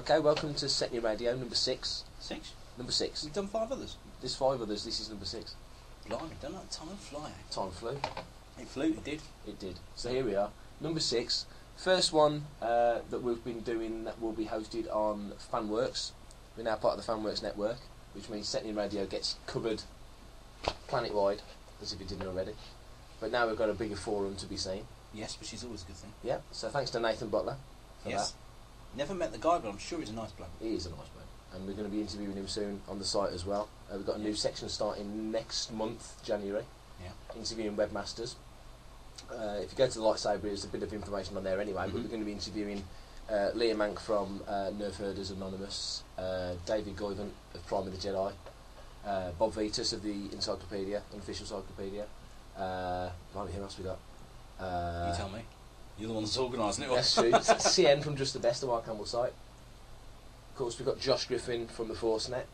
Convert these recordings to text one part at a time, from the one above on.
Okay, welcome to Setnin Radio, number 6. 6? Number 6. We've done 5 others. There's 5 others, this is number 6. Blimey, don't let time fly. Time flew. It flew, it did. It did. So here we are, number 6. First one that we've been doing that will be hosted on FanWorks. We're now part of the FanWorks network, which means Setnin Radio gets covered planet-wide, as if it didn't already. But now we've got a bigger forum to be seen. Yes, which is always a good thing. Yeah, so thanks to Nathan Butler for that. Never met the guy, but I'm sure he's a nice bloke. He is a nice bloke. And we're going to be interviewing him soon on the site as well. We've got a new section starting next month, January. Yeah. Interviewing webmasters. If you go to the Lightsaber, there's a bit of information on there anyway, but we're going to be interviewing Liam Mank from Nerf Herders Anonymous, David Goyvant of Prime of the Jedi, Bob Vetus of the Encyclopedia, Unofficial Encyclopedia. Who else we got? You tell me. You're the one that's organising it. That's true. CN from Just the Best of our Campbell site. Of course, we've got Josh Griffin from the Forcenet,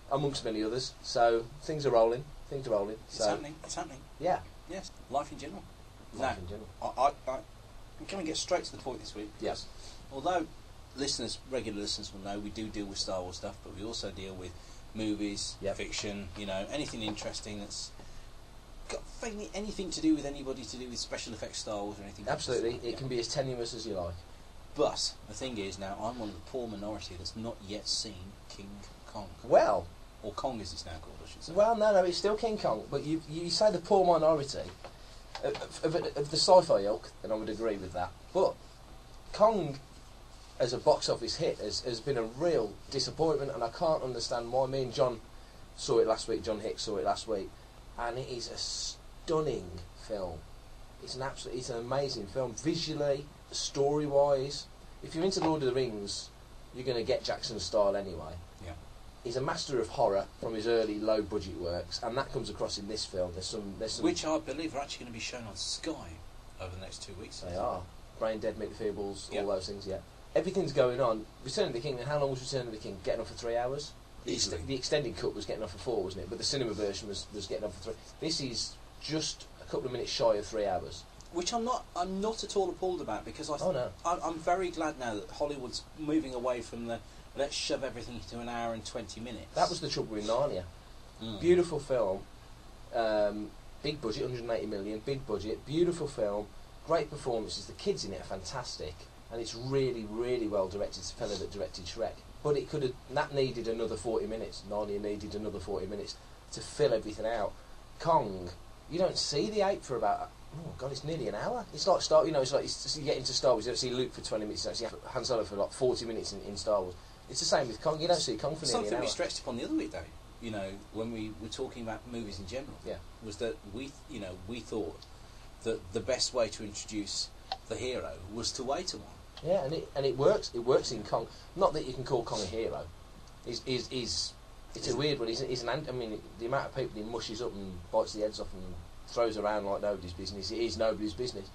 amongst many others. So things are rolling. Things are rolling. It's happening. It's happening. Yeah. Yes. Life in general. Life in general. I'm going to get straight to the point this week. Yes. Although regular listeners will know, we do deal with Star Wars stuff, but we also deal with movies, fiction, anything interesting that's got anything to do with anybody to do with special effects, Star Wars or anything. Absolutely. It can be as tenuous as you like. But the thing is, now I'm one of the poor minority that's not yet seen King Kong. Well, or Kong as it's now called, I should say. Well, no, it's still King Kong. But you say the poor minority of the sci-fi ilk, and I would agree with that. But Kong, as a box office hit, has been a real disappointment, and I can't understand why. Me and John saw it last week. John Hicks saw it last week, and it is a stunning film. It's an amazing film, visually, story-wise. If you're into Lord of the Rings, you're going to get Jackson's style anyway. Yeah. He's a master of horror from his early low-budget works, and that comes across in this film. There's some which I believe are actually going to be shown on Sky over the next 2 weeks. They are. Brain Dead, Meet the Feebles, all those things. Yeah. Everything's going on. Return of the King. And how long was Return of the King? Getting on for 3 hours. Easily. The extended cut was getting on for 4, wasn't it? But the cinema version was getting on for 3. This is just a couple of minutes shy of 3 hours. Which I'm not at all appalled about, because I'm very glad now that Hollywood's moving away from the let's shove everything to an hour and 20 minutes. That was the trouble with Narnia. Beautiful film, big budget, 180 million, big budget, beautiful film, great performances. The kids in it are fantastic, and it's really, really well directed. It's the fella that directed Shrek. But that needed another 40 minutes. Narnia needed another 40 minutes to fill everything out. Kong, you don't see the ape for about. Oh God, it's nearly an hour. It's like you get into Star Wars. You don't see Luke for 20 minutes. You don't see Han Solo for like 40 minutes in Star Wars. It's the same with Kong. You don't see Kong for nearly an hour. Something we stretched upon the other week, though. When we were talking about movies in general, was that we thought that the best way to introduce the hero was to wait a while. Yeah, and it works. It works in Kong. Not that you can call Kong a hero. It's a weird one. He's an. I mean, the amount of people he mushes up and bites the heads off and throws around like nobody's business. It is nobody's business,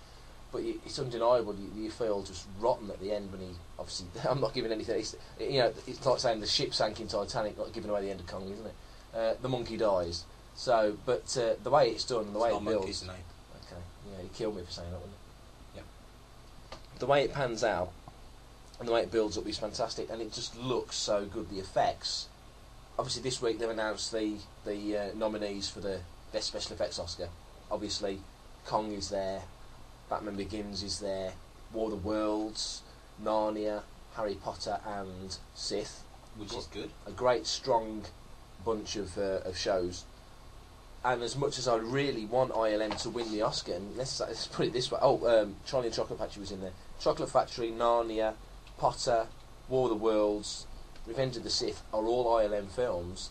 but it's undeniable. You feel just rotten at the end when he obviously. I'm not giving anything. It's like saying the ship sank in Titanic, not giving away the end of Kong, isn't it? The monkey dies. So, but the way it's done, the way it builds. Monkey's name. Okay, yeah, you killed me for saying that, wouldn't you? Yeah. The way it pans out and the way it builds up is fantastic, and it just looks so good. The effects. Obviously, this week they've announced the nominees for the Best Special Effects Oscar. Obviously, Kong is there, Batman Begins is there, War of the Worlds, Narnia, Harry Potter and Sith. Which is good. A great, strong bunch of shows. And as much as I really want ILM to win the Oscar, and let's put it this way. Charlie and Chocolate Factory was in there. Chocolate Factory, Narnia, Potter, War of the Worlds, Revenge of the Sith are all ILM films.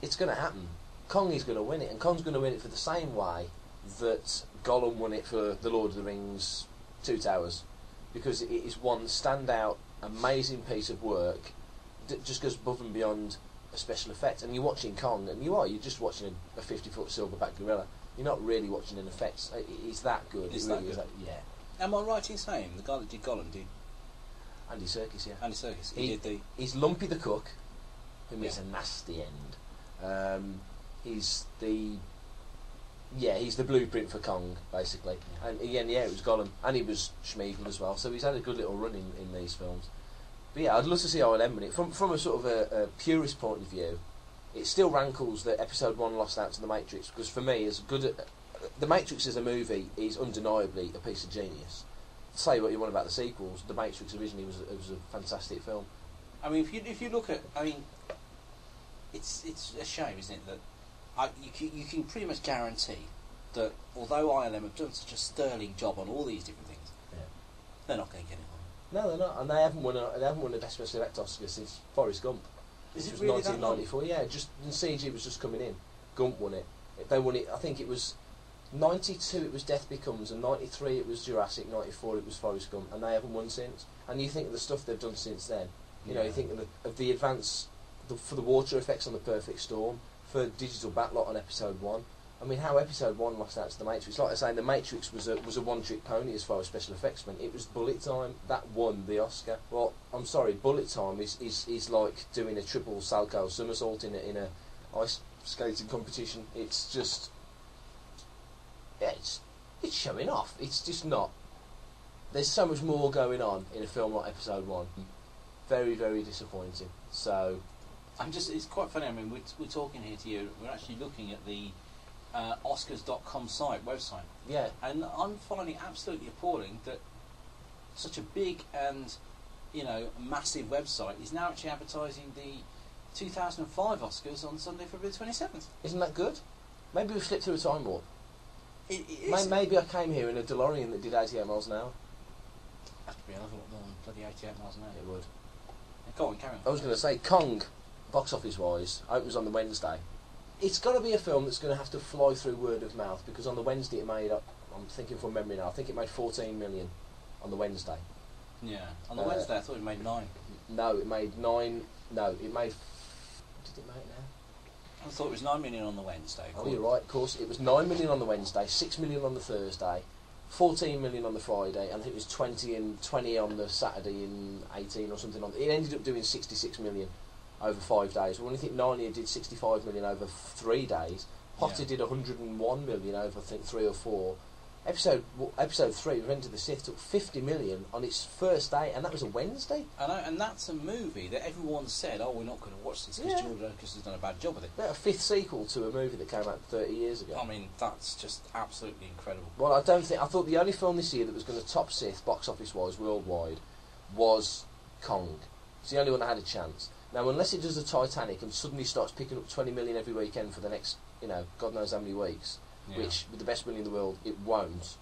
It's going to happen. Kong is going to win it, and Kong's going to win it for the same way that Gollum won it for The Lord of the Rings, Two Towers, because it is one standout, amazing piece of work that just goes above and beyond a special effect. And you're watching Kong, and you're just watching a 50-foot silverback gorilla. You're not really watching an effects. It's that good. It's really that good. Yeah. Am I right in saying the guy that did Gollum did? Andy Serkis, yeah. Andy Serkis. He's Lumpy the cook, who meets a nasty end. He's the blueprint for Kong, basically. And again, it was Gollum, and he was Schmeagol as well. So he's had a good little run in these films. But yeah, I'd love to see ILM win it. From a sort of a purist point of view, it still rankles that Episode 1 lost out to The Matrix, because for me, as good The Matrix as a movie is undeniably a piece of genius. Say what you want about the sequels, The Matrix originally was a fantastic film. I mean, if you look at, I mean, it's a shame, isn't it, that you can pretty much guarantee that although ILM have done such a sterling job on all these different things, they're not going to get it on. No, they're not, and they haven't won a Best Special Effects Oscar since Forrest Gump. Is it was really 1994? Yeah, just CG was just coming in. Gump won it. They won it. I think it was 92. It was Death Becomes, and 93 it was Jurassic. 94 it was Forrest Gump, and they haven't won since. And you think of the stuff they've done since then. You know, you think of the advance for the water effects on The Perfect Storm, for digital backlot on Episode 1. I mean, how Episode 1 lost out to The Matrix. Like I say, The Matrix was a one-trick pony as far as special effects went. It was Bullet Time that won the Oscar. Well, I'm sorry, Bullet Time is like doing a triple salto somersault in a ice skating competition. It's just, yeah, it's showing off. It's just not. There's so much more going on in a film like Episode 1. Very, very disappointing. So, it's quite funny. I mean, we're talking here to you. We're actually looking at the Oscars.com website. Yeah. And I'm finding it absolutely appalling that such a big and, massive website is now actually advertising the 2005 Oscars on Sunday, February 27th. Isn't that good? Maybe we've slipped through a time warp. It is. Maybe I came here in a DeLorean that did 88 miles an hour. Has to be another lot more than bloody 88 miles an hour. It would. Go on, carry on. I was going to say, Kong, box office wise, opens on the Wednesday. It's got to be a film that's going to have to fly through word of mouth, because on the Wednesday it made, I'm thinking from memory now, I think it made 14 million on the Wednesday. Yeah, on the Wednesday I thought it made 9. No, it made 9, no, it made, did it make now? I thought it was 9 million on the Wednesday. Oh, you're right, of course. It was 9 million on the Wednesday, 6 million on the Thursday, 14 million on the Friday, and I think it was 20 on the Saturday and 18 or something. It ended up doing 66 million over 5 days. Well, I think Narnia did 65 million over 3 days. Potter did 101 million over, I think, 3 or 4. Episode 3, Revenge of the Sith, took 50 million on its first day, and that was a Wednesday. I know, and that's a movie that everyone said, "Oh, we're not going to watch this because George Lucas has done a bad job with it." Yeah, a 5th sequel to a movie that came out 30 years ago. I mean, that's just absolutely incredible. Well, I thought the only film this year that was going to top Sith box office wise worldwide was Kong. It's the only one that had a chance. Now, unless it does the Titanic and suddenly starts picking up 20 million every weekend for the next, God knows how many weeks, which, with the best will in the world, it won't.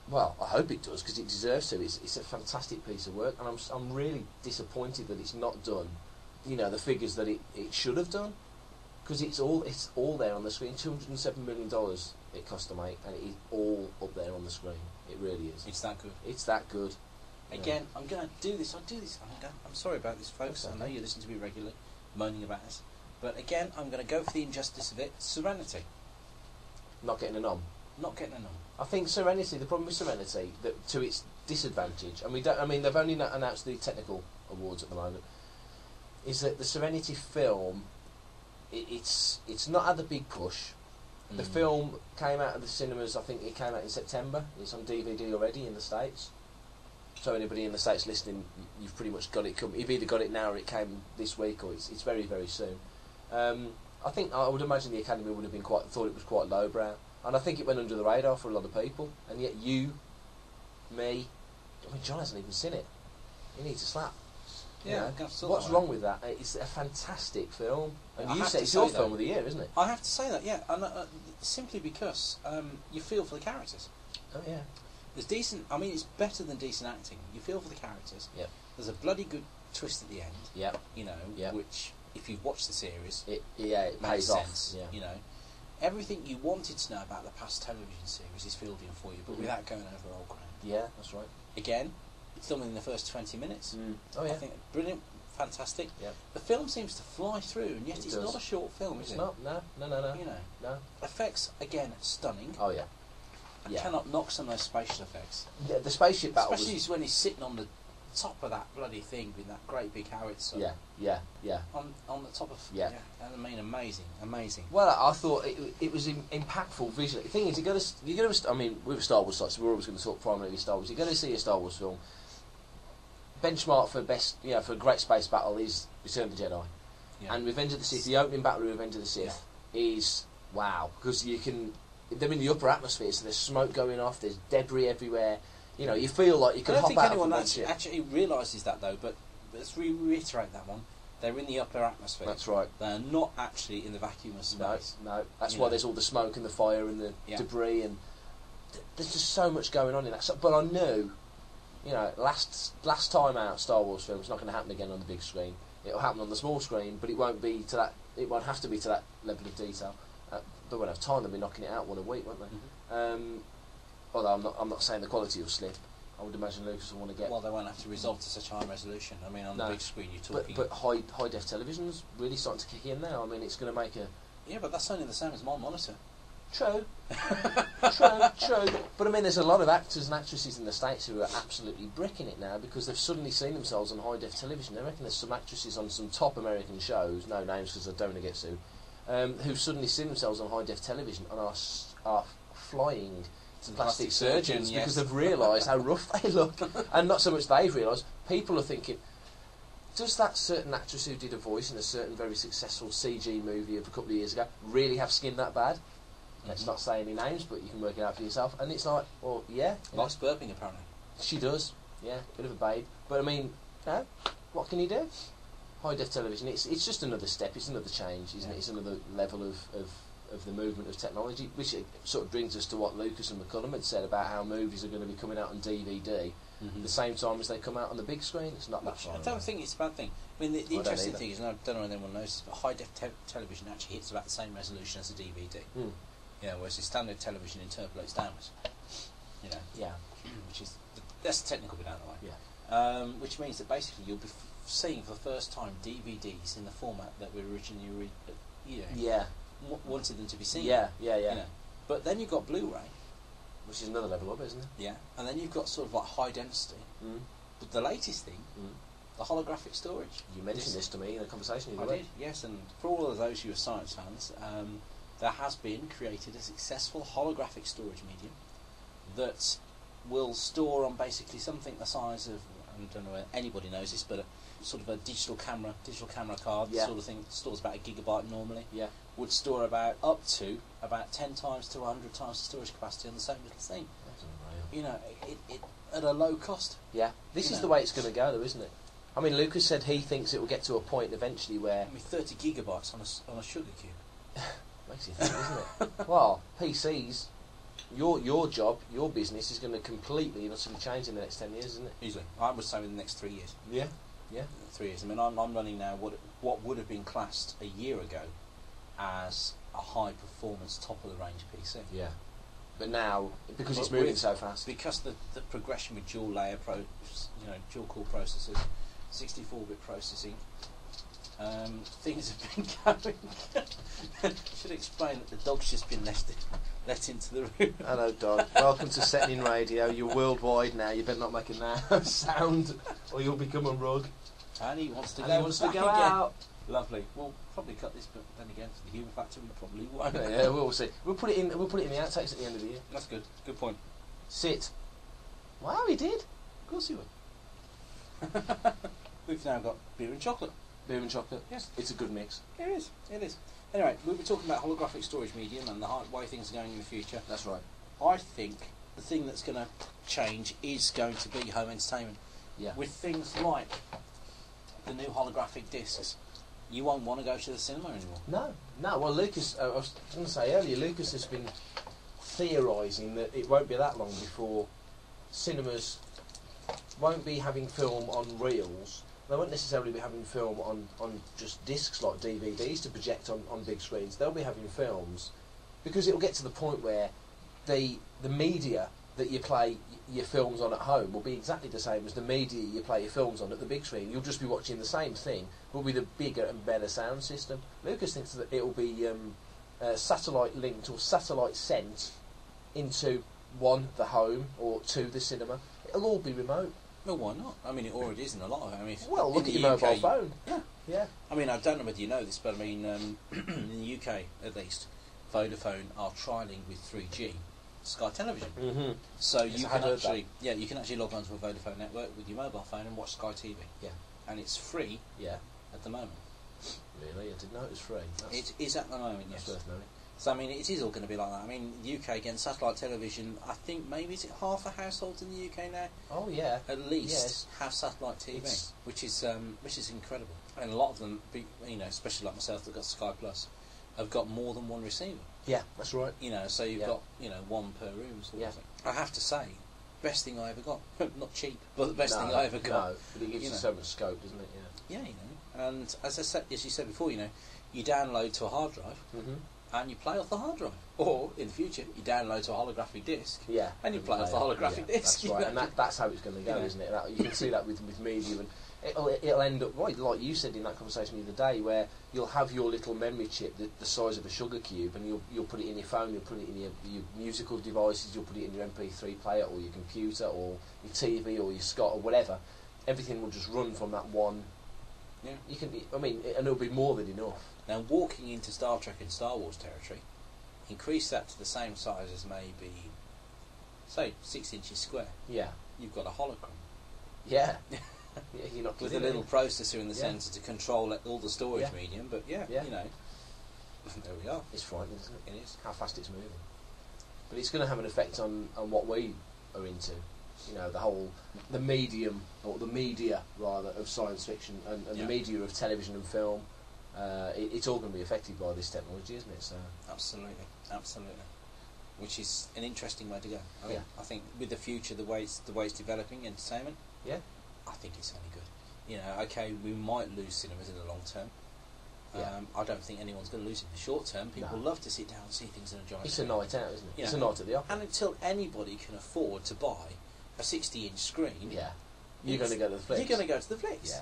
Well, I hope it does, because it deserves to. It's a fantastic piece of work, and I'm really disappointed that it's not done, the figures that it should have done, because it's all there on the screen. $207 million it cost to make, and it is all up there on the screen. It really is. It's that good. It's that good. Again, I'm going to do this. I'm sorry about this, folks. Okay. I know you listen to me regularly, moaning about this. But again, I'm going to go for the injustice of it. Serenity. Not getting a nom. Not getting a nom. I think Serenity, the problem with Serenity, that to its disadvantage, and they've only announced the technical awards at the moment, is that the Serenity film, it's not had the big push. The film came out of the cinemas, I think it came out in September. It's on DVD already in the States. So anybody in the States listening, you've pretty much got it. You've either got it now or it came this week, or it's very, very soon. I would imagine the Academy would have been thought it was quite lowbrow, and I think it went under the radar for a lot of people. And yet me, John hasn't even seen it. He needs a slap. Yeah, what's wrong with that? It's a fantastic film, and you say it's your film of the year, isn't it? I have to say that, yeah, and simply because you feel for the characters. Oh yeah. There's decent. I mean, it's better than decent acting. You feel for the characters. Yep. There's a bloody good twist at the end. Yep. Yep. Which, if you've watched the series, it makes pays sense. off. Yeah. Everything you wanted to know about the past television series is filled in for you, but without going over old ground. Yeah, that's right. Again, it's done within the first 20 minutes. Oh yeah. I think brilliant, fantastic. Yeah. The film seems to fly through, and yet it's does. not a short film, is it? It's not. No. No. Effects again stunning. Oh yeah. I cannot knock some of those spatial effects. Yeah, the spaceship battle, especially when he's sitting on the top of that bloody thing with that great big howitzer. Yeah. On the top of I mean, amazing. Well, I thought it was impactful visually. The thing is, I mean, with Star Wars sites, we're always going to talk primarily Star Wars. You're going to see a Star Wars film. benchmark for best, for a great space battle is Return of the Jedi. Yeah. And Revenge of the Sith, the opening battle of Revenge of the Sith is wow, because they're in the upper atmosphere, so there's smoke going off, there's debris everywhere. You feel like you could hop out of I don't think anyone ship. actually realises that though, but let's reiterate that one. They're in the upper atmosphere. That's right. They're not actually in the vacuum of space. No. That's why there's all the smoke and the fire and the debris, and there's just so much going on in that. But I knew, last time out, Star Wars film, it's not going to happen again on the big screen. It'll happen on the small screen, but it won't be to that. It won't have to be to that level of detail. They won't have time. They'll be knocking it out one a week, won't they? Mm-hmm. Although I'm not saying the quality will slip. I would imagine Lucas will want to get. Well, they won't have to resolve to such high resolution. I mean, on the big screen, you're talking. But high def television's really starting to kick in now. I mean, it's going to make a. Yeah, but that's only the same as my monitor. True. True. But I mean, there's a lot of actors and actresses in the States who are absolutely bricking it now because they've suddenly seen themselves on high def television. I reckon there's some actresses on some top American shows, no names because I don't want to get sued, who've suddenly seen themselves on high def television and are flying to plastic surgeons because they've realised how rough they look. And not so much they've realised, people are thinking, does that certain actress who did a voice in a certain very successful CG movie of a couple of years ago really have skin that bad? Let's not say any names, but you can work it out for yourself. And it's like, well, yeah. Likes burping, apparently. She does, yeah, bit of a babe. But I mean, what can you do? High def television, it's just another step, it's another change, isn't it? It's another level of the movement of technology, which sort of brings us to what Lucas and McCullum had said about how movies are going to be coming out on DVD at the same time as they come out on the big screen. It's not that far. I don't think it's a bad thing. I mean, the interesting thing is, and I don't know if anyone knows this, but high def television actually hits about the same resolution as a DVD. Whereas the standard television interpolates downwards. Which is that's the technical bit out of the way. Yeah. Which means that basically you'll be seeing for the first time DVDs in the format that we originally wanted them to be seen. Yeah. But then you've got Blu-ray, which is another level up, isn't it? Yeah. And then you've got sort of like high density. But the latest thing, the holographic storage. You mentioned this to me in a conversation you I did, yes. And for all of those who are science fans, there has been created a successful holographic storage medium that will store on basically something the size of, I don't know whether anybody knows this, but a sort of a digital camera card sort of thing. Stores about 1 gigabyte normally. Yeah. Would store up to 10 times to 100 times the storage capacity on the same little thing. That's unreal. It at a low cost. Yeah. This is the way it's going to go, though, isn't it? I mean, Lucas said he thinks it will get to a point eventually where. 30 gigabytes on a sugar cube. Makes you think, doesn't it? Well, PCs, your job, your business is going to completely and utterly change in the next 10 years, isn't it? Easily. I would say in the next 3 years. Yeah. 3 years. I mean, I'm running now what would have been classed a year ago as a high performance top of the range PC. Yeah. But now, because it's moving so fast. Because the progression with dual layer dual core processors, 64-bit processing, things have been going. Should explain that the dog's just been let into the room. Hello, dog. Welcome to Setnin Radio. You're worldwide now. You better not make a sound, or you'll become a rug. And he wants to and go. He wants to go out. Lovely. We'll probably cut this, but then again, for the human factor, we probably won't. Yeah, we'll see. We'll put it in the outtakes at the end of the year. That's good. Good point. Sit. Wow, he did. Of course he would. We've now got beer and chocolate. Beer and chocolate. Yes. It's a good mix. It is. It is. Anyway, we were talking about holographic storage medium and the way things are going in the future. That's right. I think the thing that's going to change is going to be home entertainment. Yeah. With things like the new holographic discs, you won't want to go to the cinema anymore. No. Well, Lucas, I was going to say earlier, Lucas has been theorising that it won't be that long before cinemas won't be having film on reels. They won't necessarily be having film on just discs like DVDs to project on big screens. They'll be having films because it'll get to the point where the media that you play your films on at home will be exactly the same as the media you play your films on at the big screen. You'll just be watching the same thing, but with a bigger and better sound system. Lucas thinks that it'll be satellite linked or satellite sent into the home, or the cinema. It'll all be remote. Well, why not? I mean, it already is in a lot of it. I mean, look at your mobile phone. Yeah. I mean, I don't know whether you know this, but I mean, in the UK at least, Vodafone are trialling with 3G Sky Television. Mm-hmm. So Yes, you I can had heard actually, you can actually log onto a Vodafone network with your mobile phone and watch Sky TV. Yeah. And it's free. Yeah. At the moment. Really, I didn't know it was free. It is at the moment. Yes. That's worth knowing. So I mean, it is all going to be like that. I mean, UK again, satellite television. I think maybe is it half the households in the UK now? Oh yeah. At least Yes. have satellite TV, which is incredible. And a lot of them, especially like myself, that got Sky Plus, have got more than one receiver. Yeah, that's right. So you've got one per room. Sort of thing. I have to say, best thing I ever got. Not cheap, but the best thing I ever got. No, but it gives you so much scope, doesn't it? Yeah. Yeah, and as you said before, you download to a hard drive. Mm-hmm. And you play off the hard drive, or in the future you download to a holographic disc. Yeah, and you play off the holographic disc. That's right, and that's how it's going to go, isn't it? You can see that with media, and it'll end up right, like you said in that conversation the other day, where you'll have your little memory chip the size of a sugar cube, and you'll put it in your phone, you'll put it in your musical devices, you'll put it in your MP3 player, or your computer, or your TV, or your Scott, or whatever. Everything will just run from that one. Yeah, you can. I mean, and it'll be more than enough. Now, walking into Star Trek and Star Wars territory, increase that to the same size as maybe, say, 6 inches square. Yeah. You've got a hologram. Yeah. You're not with a little processor in the centre to control all the storage medium, but there we are. It's frightening, isn't it? It is. How fast it's moving. But it's going to have an effect on what we are into. The medium, or the media rather, of science fiction and the media of television and film. It's all going to be affected by this technology, isn't it? So absolutely. Which is an interesting way to go. I think with the future, the way it's developing entertainment, I think it's only good. Okay, we might lose cinemas in the long term. I don't think anyone's going to lose it in the short term. People love to sit down and see things in a giant screen. It's a night out, isn't it? It's a night at the opera. And until anybody can afford to buy a 60-inch screen, you're going to go to the flicks. You're going to go to the flicks. Yeah.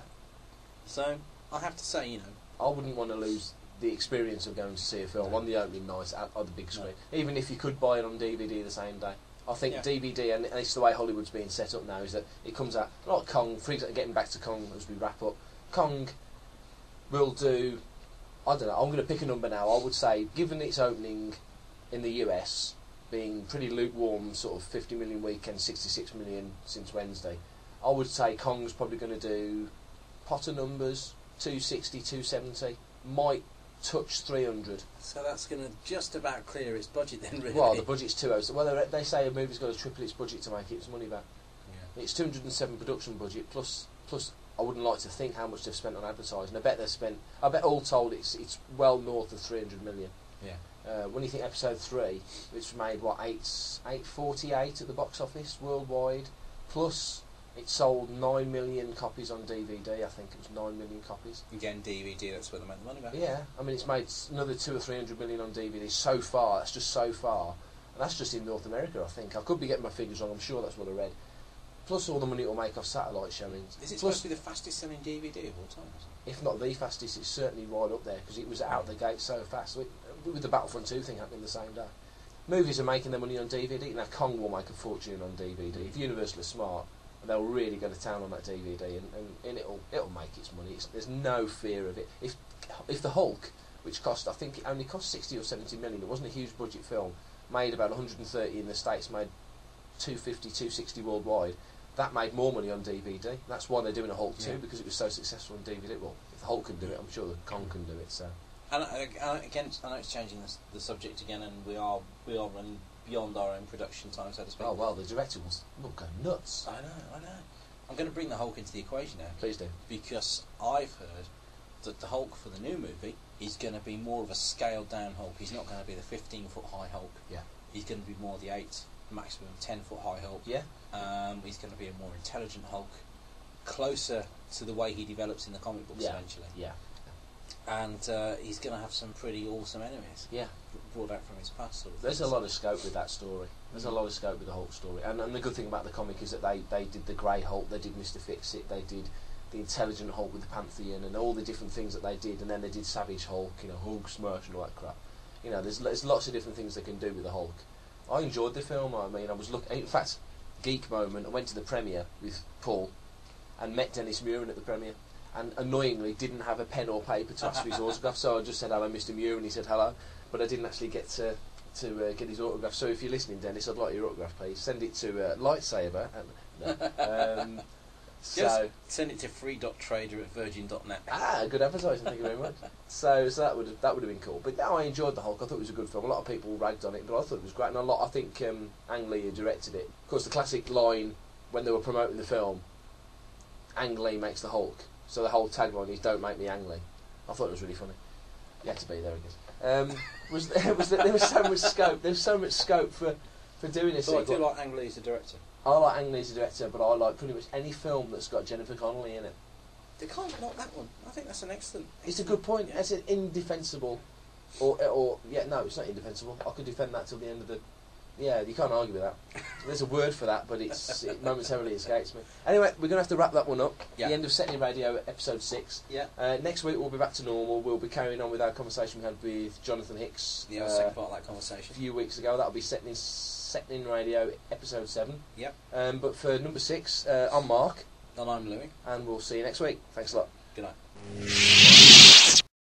So I have to say, I wouldn't want to lose the experience of going to see a film on the opening night on the big screen, even if you could buy it on DVD the same day. I think DVD, and it's the way Hollywood's being set up now, is that it comes out, like Kong, for example, getting back to Kong as we wrap up, Kong will do, I don't know, I'm going to pick a number now, I would say, given its opening in the US, being pretty lukewarm, sort of 50 million weekend, 66 million since Wednesday, I would say Kong's probably going to do, Potter numbers, 260, 270, might touch 300. So that's going to just about clear its budget then, really. Well, the budget's 200. Well, they say a movie's got to triple its budget to make its money back. Yeah. It's 207 production budget plus. I wouldn't like to think how much they've spent on advertising. I bet all told it's well north of 300 million. Yeah. When you think episode 3, which made 848 at the box office worldwide, plus it sold 9 million copies on DVD. I think it was 9 million copies. Again, DVD, that's where they make the money back. Yeah, I mean, it's made another 200 or 300 million on DVD so far. That's just so far. And that's just in North America, I think. I could be getting my figures wrong, I'm sure that's what I read. Plus all the money it will make off satellite showings. Is it supposed to be the fastest selling DVD of all time? If not the fastest, it's certainly right up there, because it was out the gate so fast. With the Battlefront 2 thing happening the same day. Movies are making their money on DVD. Now, Kong will make a fortune on DVD. If Universal is smart, they'll really go to town on that DVD, and it'll make its money. There's no fear of it. If the Hulk, which I think it only cost 60 or 70 million, it wasn't a huge budget film, made about 130 in the States, made 250, 260 worldwide, that made more money on DVD. That's why they're doing a Hulk 2, because it was so successful on DVD. Well, if the Hulk can do it, I'm sure the Kong can do it. So. And again, I know it's changing the subject again, and we are running beyond our own production time, so to speak. Oh well, the director will go nuts. I know. I'm going to bring the Hulk into the equation now. Please do. Because I've heard that the Hulk for the new movie is going to be more of a scaled down Hulk. He's not going to be the 15-foot high Hulk. Yeah. He's going to be more the 8, maximum 10-foot high Hulk. Yeah. He's going to be a more intelligent Hulk, closer to the way he develops in the comic books eventually. Yeah. And he's going to have some pretty awesome enemies. Yeah. Brought out from his past. Sort of There's a lot of scope with that story. There's a lot of scope with the Hulk story. And the good thing about the comic is that they did the Grey Hulk, they did Mr. Fix-It, they did the intelligent Hulk with the Pantheon and all the different things that they did, and then they did Savage Hulk, Hulk Smash and all that crap. There's lots of different things they can do with the Hulk. I enjoyed the film. I mean, I was looking. In fact, geek moment. I went to the premiere with Paul, and met Dennis Muren at the premiere, and annoyingly didn't have a pen or paper to ask for his autograph. So I just said hello, Mr. Muren, and he said hello, but I didn't actually get to to get his autograph. So if you're listening, Dennis, I'd like your autograph, please. Send it to Lightsaber. Just send it to free.trader@virgin.net. Good advertising. Thank you very much. So that would have been cool. But no, I enjoyed the Hulk. I thought it was a good film. A lot of people ragged on it, but I thought it was great. And I think Ang Lee, who directed it, of course, the classic line when they were promoting the film, Ang Lee makes the Hulk. So the whole tagline is "Don't make me Ang Lee." I thought it was really funny. You had to be there, I guess. There was so much scope. There was so much scope for doing this. So I do like Ang Lee as a director. I like Ang Lee as a director, but I like pretty much any film that's got Jennifer Connelly in it. They can't knock that one. I think that's an excellent. It's a good point. It's an indefensible, no, it's not indefensible. I could defend that till the end of the. Yeah, you can't argue with that. There's a word for that, but it momentarily escapes me. Anyway, we're going to have to wrap that one up. Yeah. The end of Setnin Radio, episode 6. Yeah. Next week we'll be back to normal. We'll be carrying on with our conversation we had with Jonathan Hicks. Yeah, second part of that conversation. A few weeks ago. That'll be Setnin Radio, episode 7. Yep. But for number 6, I'm Mark. And I'm Louis. And we'll see you next week. Thanks a lot. Good night.